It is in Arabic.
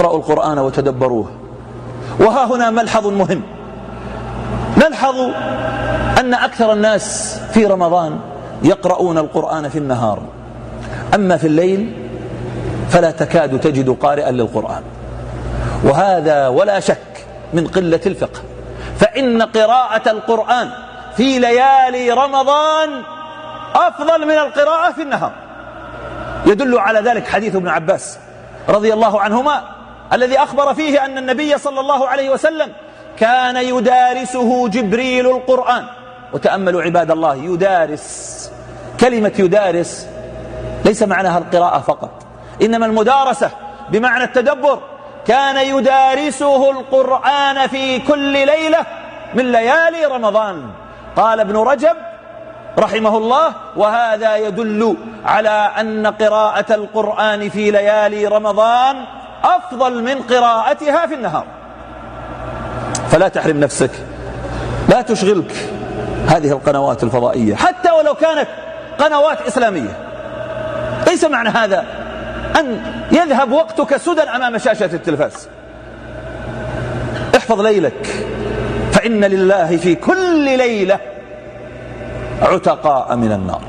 اقرأوا القرآن وتدبروه. وها هنا ملحظ مهم، نلحظ أن أكثر الناس في رمضان يقرؤون القرآن في النهار، أما في الليل فلا تكاد تجد قارئا للقرآن، وهذا ولا شك من قلة الفقه، فإن قراءة القرآن في ليالي رمضان أفضل من القراءة في النهار. يدل على ذلك حديث ابن عباس رضي الله عنهما الذي أخبر فيه أن النبي صلى الله عليه وسلم كان يدارسه جبريل القرآن. وتأملوا عباد الله، يدارس، كلمة يدارس ليس معناها القراءة فقط، إنما المدارسة بمعنى التدبر. كان يدارسه القرآن في كل ليلة من ليالي رمضان. قال ابن رجب رحمه الله: وهذا يدل على أن قراءة القرآن في ليالي رمضان أفضل من قراءتها في النهار. فلا تحرم نفسك، لا تشغلك هذه القنوات الفضائية حتى ولو كانت قنوات إسلامية. ليس معنى هذا أن يذهب وقتك سدى أمام شاشة التلفاز. احفظ ليلك، فإن لله في كل ليلة عتقاء من النار.